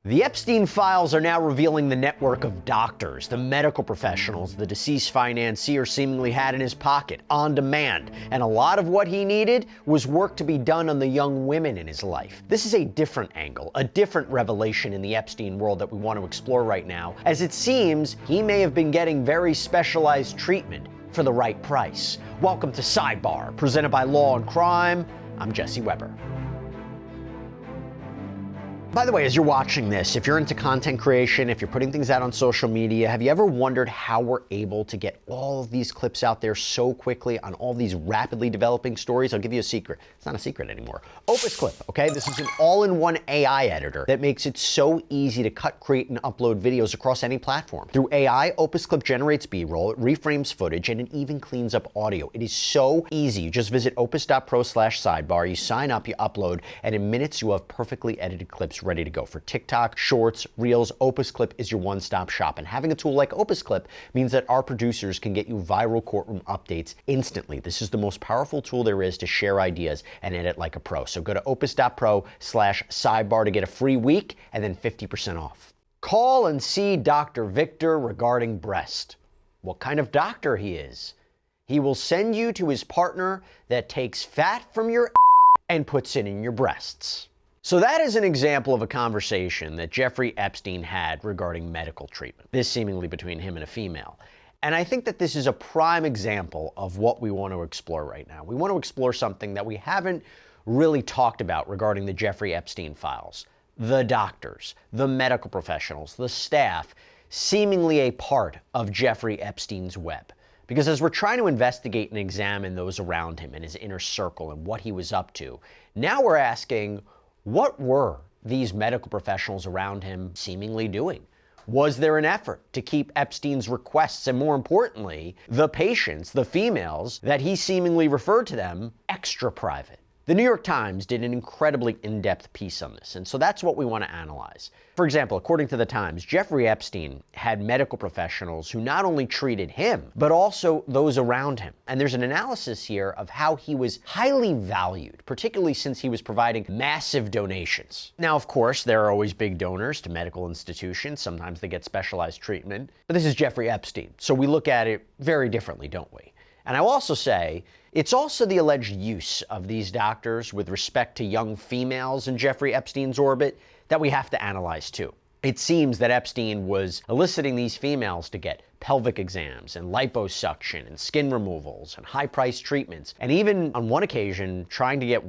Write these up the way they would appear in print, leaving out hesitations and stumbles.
The Epstein files are now revealing the network of doctors, the medical professionals the deceased financier seemingly had in his pocket, on demand. And a lot of what he needed was work to be done on the young women in his life. This is a different angle, a different revelation in the Epstein world that we want to explore right now, as it seems he may have been getting very specialized treatment for the right price. Welcome to Sidebar, presented by Law&Crime. I'm Jesse Weber. By the way, as you're watching this, if you're into content creation, if you're putting things out on social media, have you ever wondered how we're able to get all of these clips out there so quickly on all these rapidly developing stories? I'll give you a secret. It's not a secret anymore. Opus Clip, okay? This is an all-in-one AI editor that makes it so easy to cut, create, and upload videos across any platform. Through AI, Opus Clip generates B-roll, it reframes footage, and it even cleans up audio. It is so easy. You just visit opus.pro/sidebar, you sign up, you upload, and in minutes you have perfectly edited clips ready to go. For TikTok, Shorts, Reels, Opus Clip is your one-stop shop. And having a tool like Opus Clip means that our producers can get you viral courtroom updates instantly. This is the most powerful tool there is to share ideas and edit like a pro. So go to opus.pro/sidebar to get a free week and then 50% off. Call and see Dr. Victor regarding breast. What kind of doctor he is? He will send you to his partner that takes fat from your and puts it in your breasts. So that is an example of a conversation that Jeffrey Epstein had regarding medical treatment, this seemingly between him and a female. And I think that this is a prime example of what we want to explore right now. We want to explore something that we haven't really talked about regarding the Jeffrey Epstein files. The doctors, the medical professionals, the staff, seemingly a part of Jeffrey Epstein's web. Because as we're trying to investigate and examine those around him and his inner circle and what he was up to, now we're asking, what were these medical professionals around him seemingly doing? Was there an effort to keep Epstein's requests and, more importantly, the patients, the females that he seemingly referred to them, extra private? The New York Times did an incredibly in-depth piece on this, and so that's what we want to analyze. For example, according to the Times, Jeffrey Epstein had medical professionals who not only treated him, but also those around him. And there's an analysis here of how he was highly valued, particularly since he was providing massive donations. Now, of course, there are always big donors to medical institutions. Sometimes they get specialized treatment. But this is Jeffrey Epstein, so we look at it very differently, don't we? And I will also say, it's also the alleged use of these doctors with respect to young females in Jeffrey Epstein's orbit that we have to analyze too. It seems that Epstein was eliciting these females to get pelvic exams and liposuction and skin removals and high-priced treatments, and even on one occasion trying to get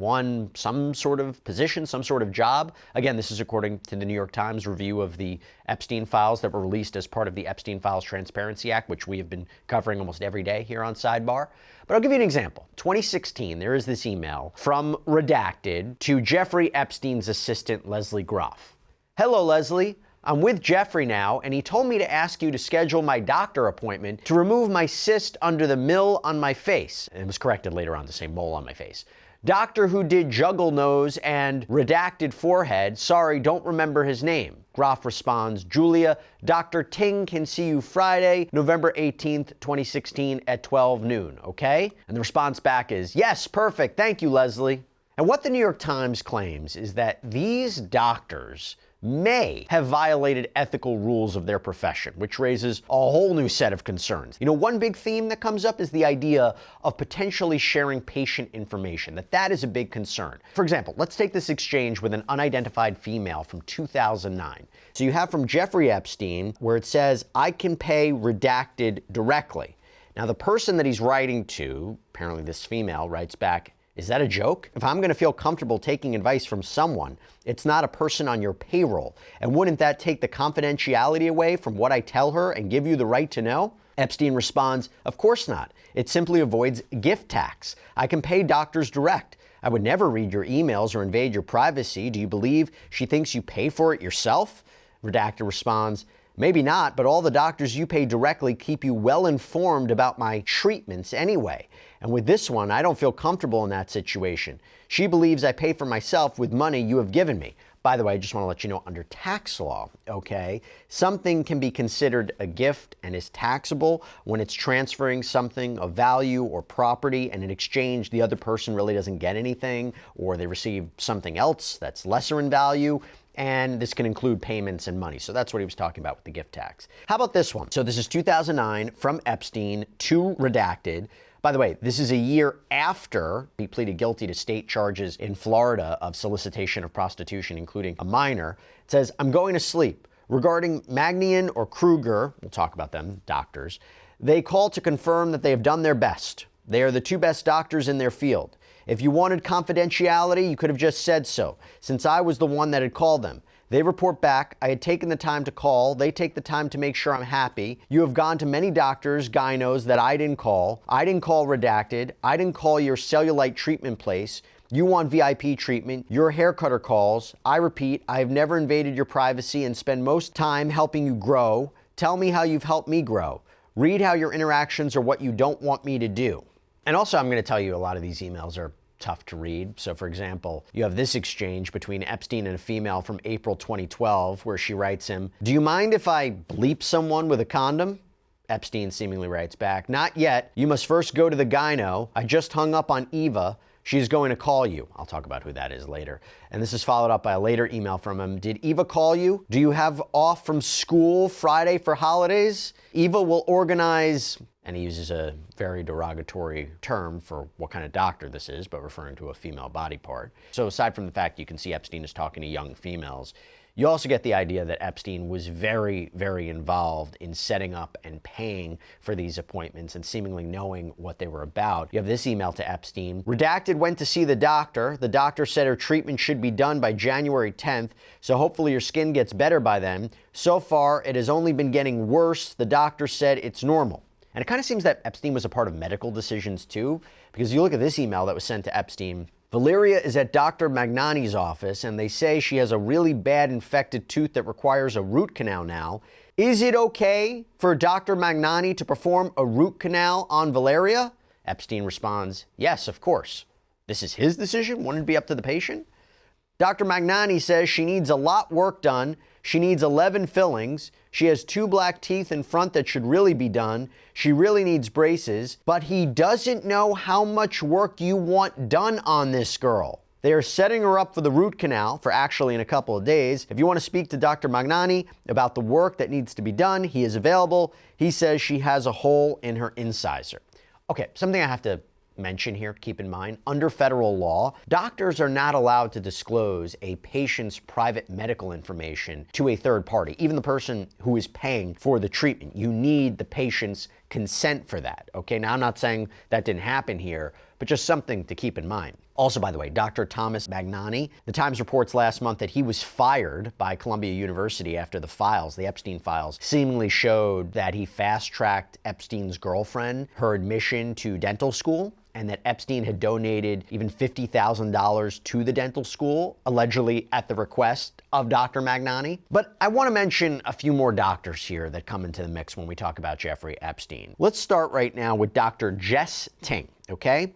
some sort of position, some sort of job. Again, this is according to the New York Times review of the Epstein files that were released as part of the Epstein Files Transparency Act, which we have been covering almost every day here on Sidebar. But I'll give you an example. 2016, there is this email from Redacted to Jeffrey Epstein's assistant, Leslie Groff. Hello, Leslie. I'm with Jeffrey now, and he told me to ask you to schedule my doctor appointment to remove my cyst under the mill on my face. And it was corrected later on to say mole on my face. Doctor who did juggle nose and redacted forehead. Sorry, don't remember his name. Groff responds, Julia, Dr. Ting can see you Friday, November 18th, 2016 at 12 noon, okay? And the response back is, yes, perfect. Thank you, Leslie. And what the New York Times claims is that these doctors may have violated ethical rules of their profession, which raises a whole new set of concerns. You know, one big theme that comes up is the idea of potentially sharing patient information, that is a big concern. For example, let's take this exchange with an unidentified female from 2009. So you have from Jeffrey Epstein where it says, I can pay redacted directly. Now the person that he's writing to, apparently this female, writes back, is that a joke? If I'm going to feel comfortable taking advice from someone, it's not a person on your payroll. And wouldn't that take the confidentiality away from what I tell her and give you the right to know? Epstein responds, of course not. It simply avoids gift tax. I can pay doctors direct. I would never read your emails or invade your privacy. Do you believe she thinks you pay for it yourself? Redacted responds, maybe not, but all the doctors you pay directly keep you well informed about my treatments anyway. And with this one, I don't feel comfortable in that situation. She believes I pay for myself with money you have given me. By the way, I just want to let you know, under tax law, okay, something can be considered a gift and is taxable when it's transferring something of value or property, and in exchange, the other person really doesn't get anything, or they receive something else that's lesser in value. and this can include payments and money. So that's what he was talking about with the gift tax. How about this one? So this is 2009 from Epstein to redacted. By the way, this is a year after he pleaded guilty to state charges in Florida of solicitation of prostitution, including a minor. It says, I'm going to sleep. Regarding Magnian or Kruger, we'll talk about them, doctors, they call to confirm that they have done their best. They are the two best doctors in their field. If you wanted confidentiality, you could have just said so, since I was the one that had called them. They report back, I had taken the time to call, they take the time to make sure I'm happy. You have gone to many doctors, gynos that I didn't call redacted, I didn't call your cellulite treatment place. You want VIP treatment, your hair cutter calls. I repeat, I have never invaded your privacy and spend most time helping you grow. Tell me how you've helped me grow. Read how your interactions are what you don't want me to do. And also, I'm going to tell you a lot of these emails are tough to read. So for example, you have this exchange between Epstein and a female from April 2012 where she writes him, do you mind if I bleep someone with a condom? Epstein seemingly writes back, not yet. You must first go to the gyno. I just hung up on Eva. She's going to call you. I'll talk about who that is later. And this is followed up by a later email from him. Did Eva call you? Do you have off from school Friday for holidays? Eva will organize, and he uses a very derogatory term for what kind of doctor this is, but referring to a female body part. So aside from the fact you can see Epstein is talking to young females, you also get the idea that Epstein was very, very involved in setting up and paying for these appointments and seemingly knowing what they were about. You have this email to Epstein. Redacted went to see the doctor. The doctor said her treatment should be done by January 10th, so hopefully your skin gets better by then. So far, it has only been getting worse. The doctor said it's normal. And it kind of seems that Epstein was a part of medical decisions too, because you look at this email that was sent to Epstein. Valeria is at Dr. Magnani's office, and they say she has a really bad infected tooth that requires a root canal now. Is it okay for Dr. Magnani to perform a root canal on Valeria? Epstein responds, yes, of course. This is his decision? Wouldn't it be up to the patient? Dr. Magnani says she needs a lot work done. She needs 11 fillings. She has 2 black teeth in front that should really be done. She really needs braces, but he doesn't know how much work you want done on this girl. They are setting her up for the root canal for actually in a couple of days. If you want to speak to Dr. Magnani about the work that needs to be done, he is available. He says she has a hole in her incisor. Okay, something I have to mention here, keep in mind, under federal law, doctors are not allowed to disclose a patient's private medical information to a third party, even the person who is paying for the treatment. You need the patient's consent for that, okay? Now, I'm not saying that didn't happen here, but just something to keep in mind. Also, by the way, Dr. Thomas Magnani, the Times reports last month that he was fired by Columbia University after the Epstein files, seemingly showed that he fast-tracked Epstein's girlfriend, her admission to dental school, and that Epstein had donated even $50,000 to the dental school, allegedly at the request of Dr. Magnani. But I want to mention a few more doctors here that come into the mix when we talk about Jeffrey Epstein. Let's start right now with Dr. Jess Ting, okay?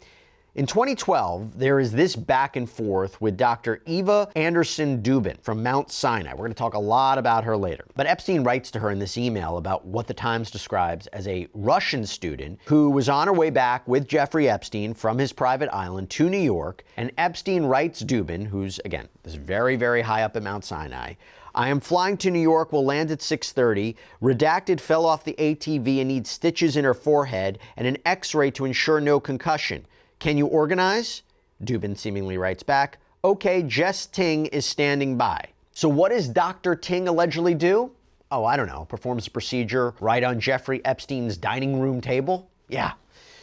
In 2012, there is this back and forth with Dr. Eva Anderson Dubin from Mount Sinai. We're going to talk a lot about her later. But Epstein writes to her in this email about what the Times describes as a Russian student who was on her way back with Jeffrey Epstein from his private island to New York. And Epstein writes Dubin, who's, again, this very, very high up at Mount Sinai, I am flying to New York, will land at 6:30. Redacted fell off the ATV and needs stitches in her forehead and an x-ray to ensure no concussion. Can you organize? Dubin seemingly writes back, okay, Jess Ting is standing by. So what does Dr. Ting allegedly do? Oh, I don't know, performs a procedure right on Jeffrey Epstein's dining room table? Yeah.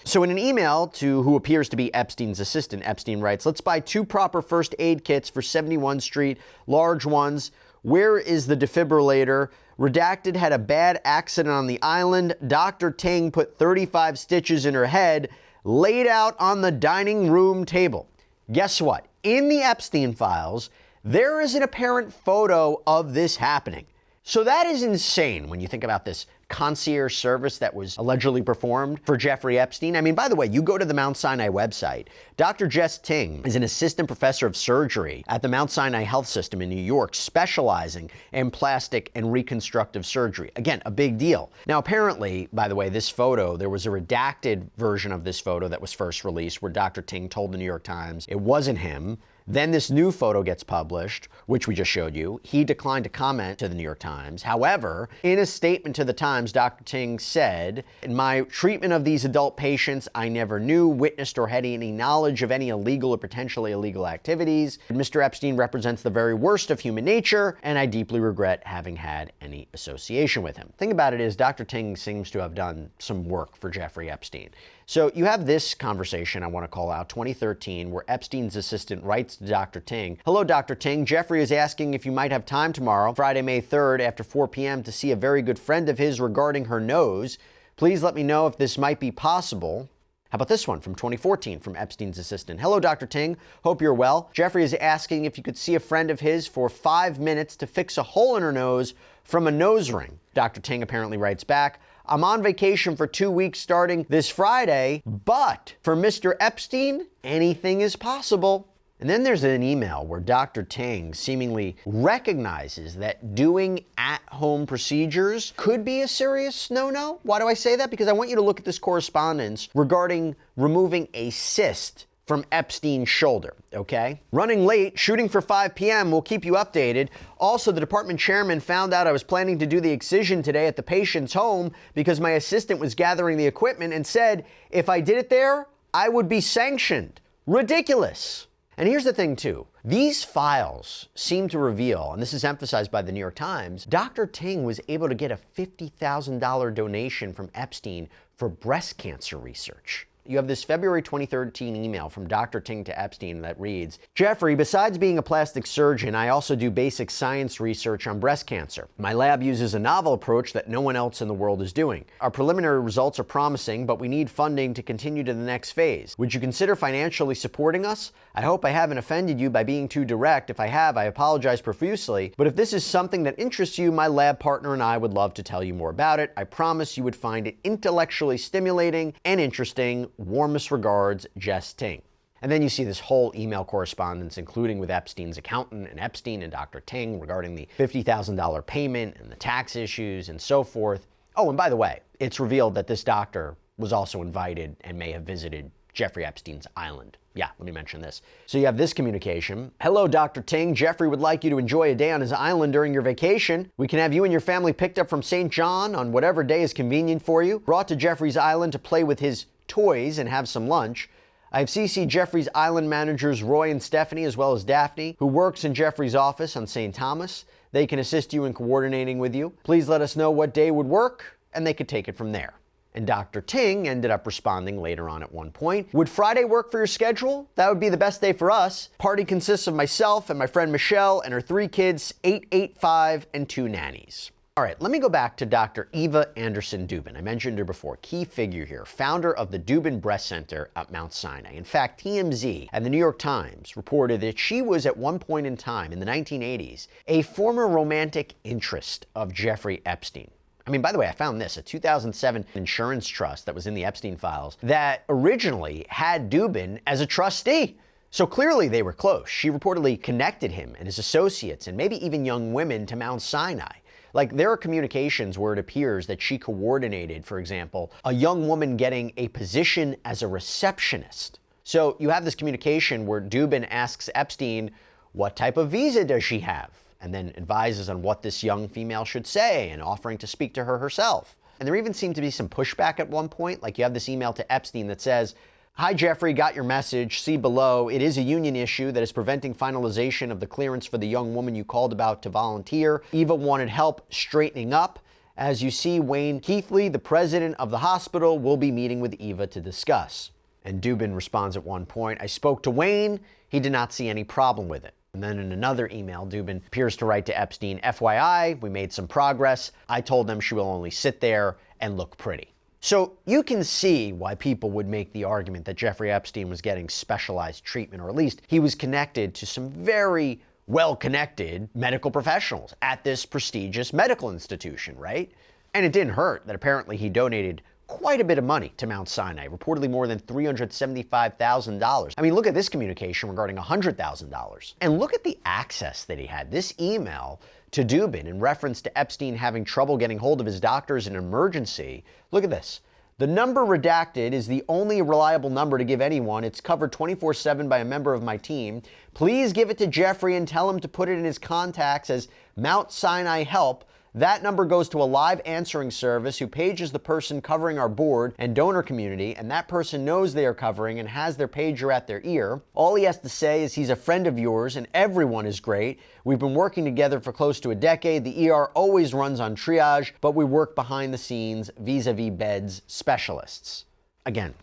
So in an email to who appears to be Epstein's assistant, Epstein writes, let's buy 2 proper first aid kits for 71 Street, large ones. Where is the defibrillator? Redacted had a bad accident on the island. Dr. Ting put 35 stitches in her head, laid out on the dining room table. Guess what? In the Epstein files, there is an apparent photo of this happening. So that is insane when you think about this concierge service that was allegedly performed for Jeffrey Epstein. I mean, by the way, you go to the Mount Sinai website. Dr. Jess Ting is an assistant professor of surgery at the Mount Sinai Health System in New York, specializing in plastic and reconstructive surgery. Again, a big deal. Now, apparently, by the way, this photo, there was a redacted version of this photo that was first released where Dr. Ting told the New York Times it wasn't him. Then this new photo gets published, which we just showed you. He declined to comment to the New York Times. However, in a statement to the Times, Dr. Ting said, "In my treatment of these adult patients, I never knew, witnessed, or had any knowledge of any illegal or potentially illegal activities. Mr. Epstein represents the very worst of human nature, and I deeply regret having had any association with him." Thing about it is, Dr. Ting seems to have done some work for Jeffrey Epstein. So you have this conversation I want to call out, 2013, where Epstein's assistant writes to Dr. Ting, "Hello, Dr. Ting. Jeffrey is asking if you might have time tomorrow, Friday, May 3rd, after 4 p.m. to see a very good friend of his regarding her nose. Please let me know if this might be possible." How about this one from 2014 from Epstein's assistant? "Hello, Dr. Ting. Hope you're well. Jeffrey is asking if you could see a friend of his for 5 minutes to fix a hole in her nose from a nose ring." Dr. Ting apparently writes back, "I'm on vacation for 2 weeks starting this Friday, but for Mr. Epstein, anything is possible." And then there's an email where Dr. Ting seemingly recognizes that doing at-home procedures could be a serious no-no. Why do I say that? Because I want you to look at this correspondence regarding removing a cyst from Epstein's shoulder, okay? "Running late, shooting for 5 p.m. We'll keep you updated. Also, the department chairman found out I was planning to do the excision today at the patient's home because my assistant was gathering the equipment and said if I did it there, I would be sanctioned. Ridiculous." And here's the thing too, these files seem to reveal, and this is emphasized by the New York Times, Dr. Ting was able to get a $50,000 donation from Epstein for breast cancer research. You have this February 2013 email from Dr. Ting to Epstein that reads, "Jeffrey, besides being a plastic surgeon, I also do basic science research on breast cancer. My lab uses a novel approach that no one else in the world is doing. Our preliminary results are promising, but we need funding to continue to the next phase. Would you consider financially supporting us? I hope I haven't offended you by being too direct. If I have, I apologize profusely. But if this is something that interests you, my lab partner and I would love to tell you more about it. I promise you would find it intellectually stimulating and interesting. Warmest regards, Jess Ting." And then you see this whole email correspondence, including with Epstein's accountant and Epstein and Dr. Ting regarding the $50,000 payment and the tax issues and so forth. Oh, and by the way, it's revealed that this doctor was also invited and may have visited Jeffrey Epstein's island. Yeah, let me mention this. So you have this communication. "Hello, Dr. Ting. Jeffrey would like you to enjoy a day on his island during your vacation. We can have you and your family picked up from St. John on whatever day is convenient for you, brought to Jeffrey's island to play with his toys and have some lunch. I have CC'd Jeffrey's island managers Roy and Stephanie, as well as Daphne, who works in Jeffrey's office on St. Thomas. They can assist you in coordinating with you. Please let us know what day would work, and they could take it from there." And Dr. Ting ended up responding later on at one point, "Would Friday work for your schedule? That would be the best day for us. Party consists of myself and my friend Michelle and her 3 kids, 8, 8, 5, and 2 nannies." All right, let me go back to Dr. Eva Anderson Dubin. I mentioned her before, key figure here, founder of the Dubin Breast Center at Mount Sinai. In fact, TMZ and the New York Times reported that she was at one point in time in the 1980s a former romantic interest of Jeffrey Epstein. I mean, by the way, I found this, a 2007 insurance trust that was in the Epstein files that originally had Dubin as a trustee. So clearly they were close. She reportedly connected him and his associates and maybe even young women to Mount Sinai. Like, there are communications where it appears that she coordinated, for example, a young woman getting a position as a receptionist. So you have this communication where Dubin asks Epstein, what type of visa does she have? And then advises on what this young female should say and offering to speak to her herself. And there even seemed to be some pushback at one point. Like, you have this email to Epstein that says, "Hi, Jeffrey, got your message. See below. It is a union issue that is preventing finalization of the clearance for the young woman you called about to volunteer. Eva wanted help straightening up. As you see, Wayne Keithley, the president of the hospital, will be meeting with Eva to discuss." And Dubin responds at one point, "I spoke to Wayne. He did not see any problem with it." And then in another email, Dubin appears to write to Epstein, "FYI, we made some progress. I told them she will only sit there and look pretty." So you can see why people would make the argument that Jeffrey Epstein was getting specialized treatment, or at least he was connected to some very well-connected medical professionals at this prestigious medical institution, right? And it didn't hurt that apparently he donated quite a bit of money to Mount Sinai, reportedly more than $375,000. I mean, look at this communication regarding $100,000. And look at the access that he had. This email to Dubin in reference to Epstein having trouble getting hold of his doctors in an emergency. Look at this. The number redacted is the only reliable number to give anyone. It's covered 24/7 by a member of my team. Please give it to Jeffrey and tell him to put it in his contacts as Mount Sinai Help. That number goes to a live answering service who pages the person covering our board and donor community, and that person knows they are covering and has their pager at their ear. All he has to say is he's a friend of yours and everyone is great. We've been working together for close to a decade. The ER always runs on triage, but we work behind the scenes vis-a-vis beds specialists. Again,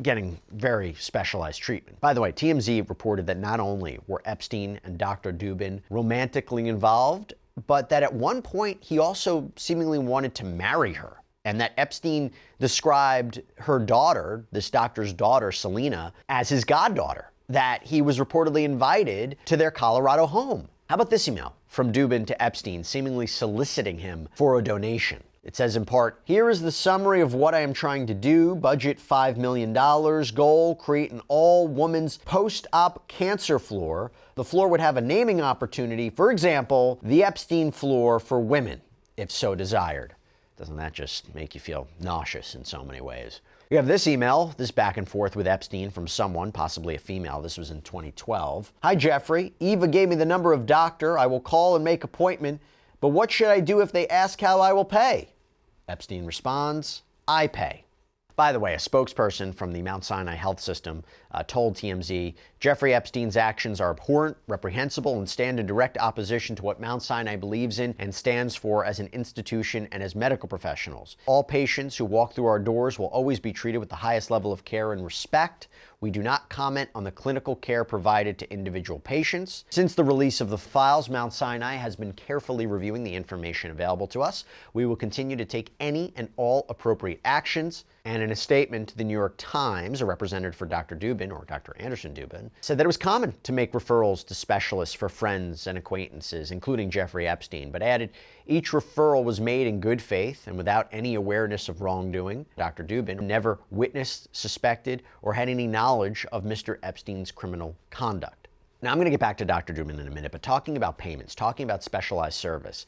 getting very specialized treatment. By the way, TMZ reported that not only were Epstein and Dr. Dubin romantically involved, but that at one point he also seemingly wanted to marry her, and that Epstein described her daughter, this doctor's daughter, Selena, as his goddaughter, that he was reportedly invited to their Colorado home. How about this email from Dubin to Epstein, seemingly soliciting him for a donation? It says in part, here is the summary of what I am trying to do. Budget $5 million. Goal, create an all-women's post-op cancer floor. The floor would have a naming opportunity. For example, the Epstein floor for women, if so desired. Doesn't that just make you feel nauseous in so many ways? We have this email, this back and forth with Epstein from someone, possibly a female. This was in 2012. Hi, Jeffrey. Eva gave me the number of doctor. I will call and make appointment. But what should I do if they ask how I will pay? Epstein responds, I pay. By the way, a spokesperson from the Mount Sinai Health System told TMZ, Jeffrey Epstein's actions are abhorrent, reprehensible, and stand in direct opposition to what Mount Sinai believes in and stands for as an institution and as medical professionals. All patients who walk through our doors will always be treated with the highest level of care and respect. We do not comment on the clinical care provided to individual patients. Since the release of the files, Mount Sinai has been carefully reviewing the information available to us. We will continue to take any and all appropriate actions. And in a statement to the New York Times, a representative for Dr. Dubin, or Dr. Anderson Dubin, said that it was common to make referrals to specialists for friends and acquaintances, including Jeffrey Epstein, but added each referral was made in good faith and without any awareness of wrongdoing. Dr. Dubin never witnessed, suspected, or had any knowledge of Mr. Epstein's criminal conduct. Now, I'm going to get back to Dr. Dubin in a minute, but talking about payments, talking about specialized service,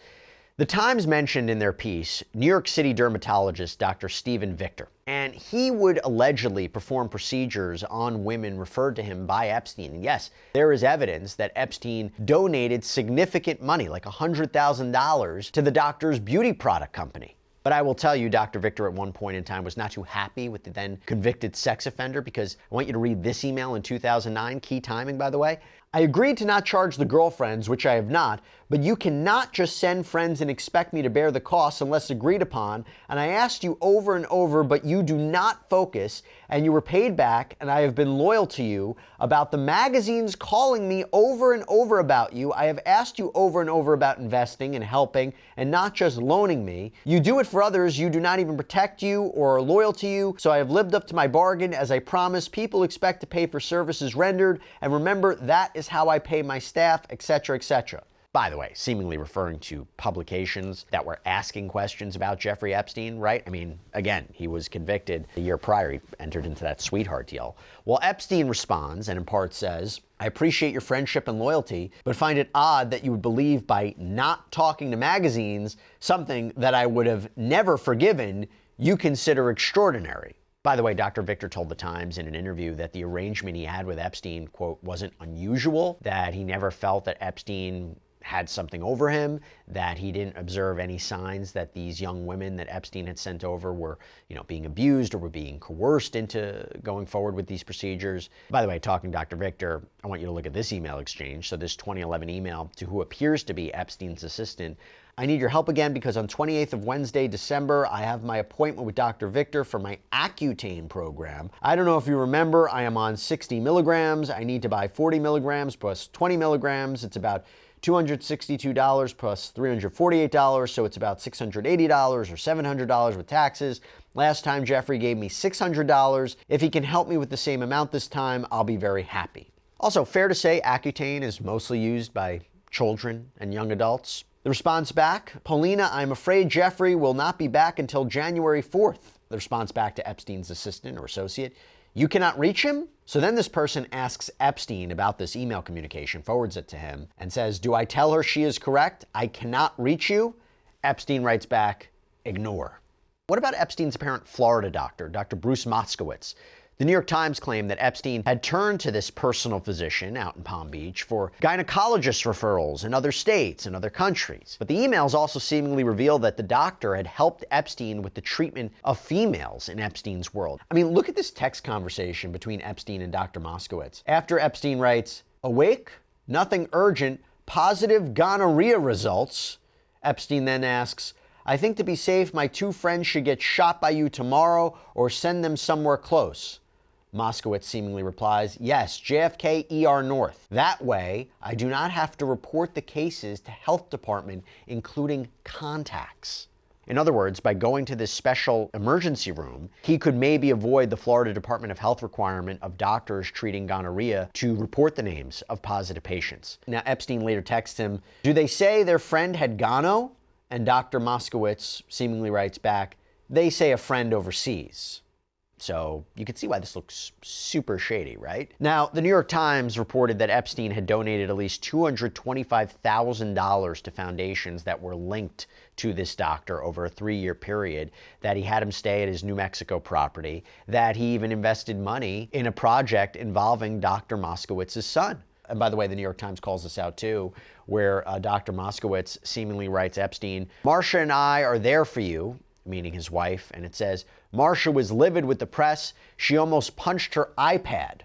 the Times mentioned in their piece New York City dermatologist Dr. Stephen Victor, and he would allegedly perform procedures on women referred to him by Epstein. And yes, there is evidence that Epstein donated significant money, like $100,000, to the doctor's beauty product company. But I will tell you, Dr. Victor at one point in time was not too happy with the then convicted sex offender, because I want you to read this email in 2009, key timing by the way. I agreed to not charge the girlfriends, which I have not, but you cannot just send friends and expect me to bear the costs unless agreed upon. And I asked you over and over, but you do not focus, and you were paid back, and I have been loyal to you. About the magazines calling me over and over about you, I have asked you over and over about investing and helping and not just loaning me. You do it for others, you do not even protect you or are loyal to you, so I have lived up to my bargain. As I promised, people expect to pay for services rendered, and remember, that is how I pay my staff, etc., etc. By the way, seemingly referring to publications that were asking questions about Jeffrey Epstein, right? I mean, again, he was convicted the year prior. He entered into that sweetheart deal. Well, Epstein responds and in part says, I appreciate your friendship and loyalty, but find it odd that you would believe by not talking to magazines something that I would have never forgiven, you consider extraordinary. By the way, Dr. Victor told the Times in an interview that the arrangement he had with Epstein, quote, wasn't unusual, that he never felt that Epstein had something over him, that he didn't observe any signs that these young women that Epstein had sent over were, being abused or were being coerced into going forward with these procedures. By the way, talking to Dr. Victor, I want you to look at this email exchange. So this 2011 email to who appears to be Epstein's assistant. I need your help again because on 28th of Wednesday, December, I have my appointment with Dr. Victor for my Accutane program. I don't know if you remember, I am on 60 milligrams. I need to buy 40 milligrams plus 20 milligrams. It's about $262 plus $348, so it's about $680 or $700 with taxes. Last time Jeffrey gave me $600. If he can help me with the same amount this time, I'll be very happy. Also, fair to say Accutane is mostly used by children and young adults. The response back, Paulina, I'm afraid Jeffrey will not be back until January 4th. The response back to Epstein's assistant or associate, you cannot reach him? So then this person asks Epstein about this email communication, forwards it to him, and says, do I tell her she is correct? I cannot reach you? Epstein writes back, ignore. What about Epstein's apparent Florida doctor, Dr. Bruce Moskowitz? The New York Times claimed that Epstein had turned to this personal physician out in Palm Beach for gynecologist referrals in other states and other countries. But the emails also seemingly reveal that the doctor had helped Epstein with the treatment of females in Epstein's world. I mean, look at this text conversation between Epstein and Dr. Moskowitz. After Epstein writes, "Awake? Nothing urgent. Positive gonorrhea results." Epstein then asks, "I think to be safe, my two friends should get shot by you tomorrow or send them somewhere close." Moskowitz seemingly replies, "Yes, JFK ER North. That way, I do not have to report the cases to health department, including contacts." In other words, by going to this special emergency room, he could maybe avoid the Florida Department of Health requirement of doctors treating gonorrhea to report the names of positive patients. Now, Epstein later texts him, "Do they say their friend had gono?" And Dr. Moskowitz seemingly writes back, "They say a friend overseas." So you can see why this looks super shady, right? Now, the New York Times reported that Epstein had donated at least $225,000 to foundations that were linked to this doctor over a 3-year period, that he had him stay at his New Mexico property, that he even invested money in a project involving Dr. Moskowitz's son. And by the way, the New York Times calls this out too, where Dr. Moskowitz seemingly writes Epstein, "Marcia and I are there for you," meaning his wife, and it says, "Marcia was livid with the press. She almost punched her iPad."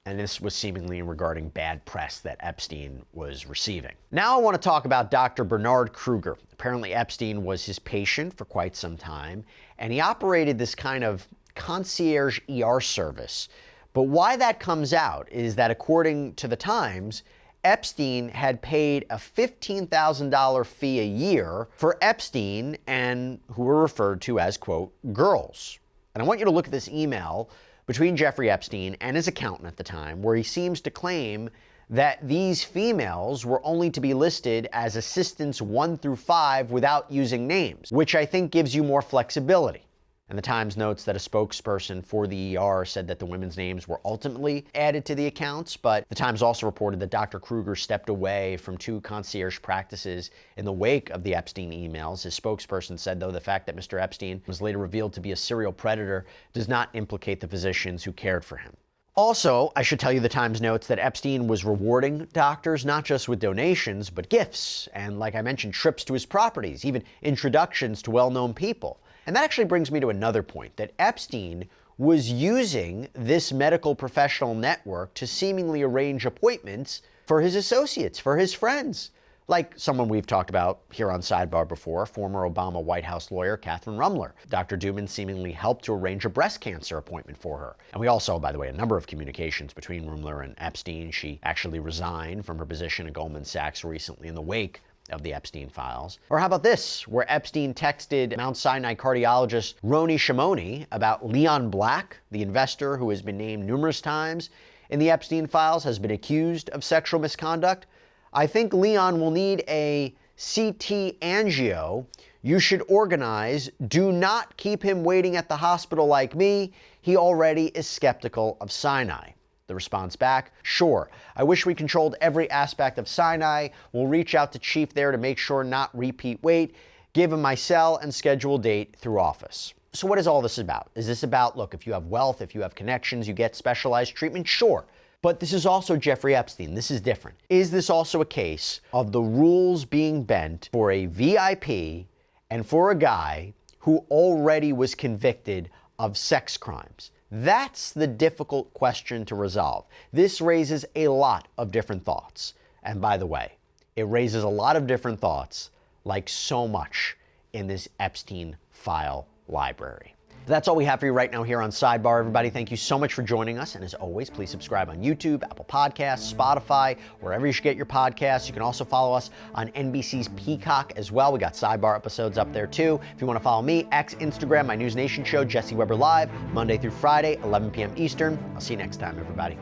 And this was seemingly regarding bad press that Epstein was receiving. Now I want to talk about Dr. Bernard Kruger. Apparently Epstein was his patient for quite some time, and he operated this kind of concierge ER service. But why that comes out is that according to the Times, Epstein had paid a $15,000 fee a year for Epstein and who were referred to as, quote, girls. And I want you to look at this email between Jeffrey Epstein and his accountant at the time, where he seems to claim that these females were only to be listed as assistants 1 through 5 without using names, which I think gives you more flexibility. And the Times notes that a spokesperson for the ER said that the women's names were ultimately added to the accounts, but the Times also reported that Dr. Kruger stepped away from 2 concierge practices in the wake of the Epstein emails. His spokesperson said, though, the fact that Mr. Epstein was later revealed to be a serial predator does not implicate the physicians who cared for him. Also, I should tell you the Times notes that Epstein was rewarding doctors not just with donations, but gifts, and like I mentioned, trips to his properties, even introductions to well-known people. And that actually brings me to another point, that Epstein was using this medical professional network to seemingly arrange appointments for his associates, for his friends. Like someone we've talked about here on Sidebar before, former Obama White House lawyer Catherine Rumler. Dr. Duman seemingly helped to arrange a breast cancer appointment for her. And we also, by the way, a number of communications between Rumler and Epstein. She actually resigned from her position at Goldman Sachs recently in the wake of the Epstein files. Or how about this, where Epstein texted Mount Sinai cardiologist Roni Shimoni about Leon Black, the investor who has been named numerous times in the Epstein files, has been accused of sexual misconduct. "I think Leon will need a CT angio. You should organize. Do not keep him waiting at the hospital like me. He already is skeptical of Sinai." The response back, "Sure. I wish we controlled every aspect of Sinai. We'll reach out to Chief there to make sure not repeat wait. Give him my cell and schedule date through office." So what is all this about? Is this about, look, if you have wealth, if you have connections, you get specialized treatment? Sure. But this is also Jeffrey Epstein. This is different. Is this also a case of the rules being bent for a VIP and for a guy who already was convicted of sex crimes? That's the difficult question to resolve. This raises a lot of different thoughts. And by the way, it raises a lot of different thoughts, like so much in this Epstein file library. That's all we have for you right now here on Sidebar, everybody. Thank you so much for joining us. And as always, please subscribe on YouTube, Apple Podcasts, Spotify, wherever you should get your podcasts. You can also follow us on NBC's Peacock as well. We got Sidebar episodes up there too. If you want to follow me, X, Instagram, my News Nation show, Jesse Weber Live, Monday through Friday, 11 p.m. Eastern. I'll see you next time, everybody.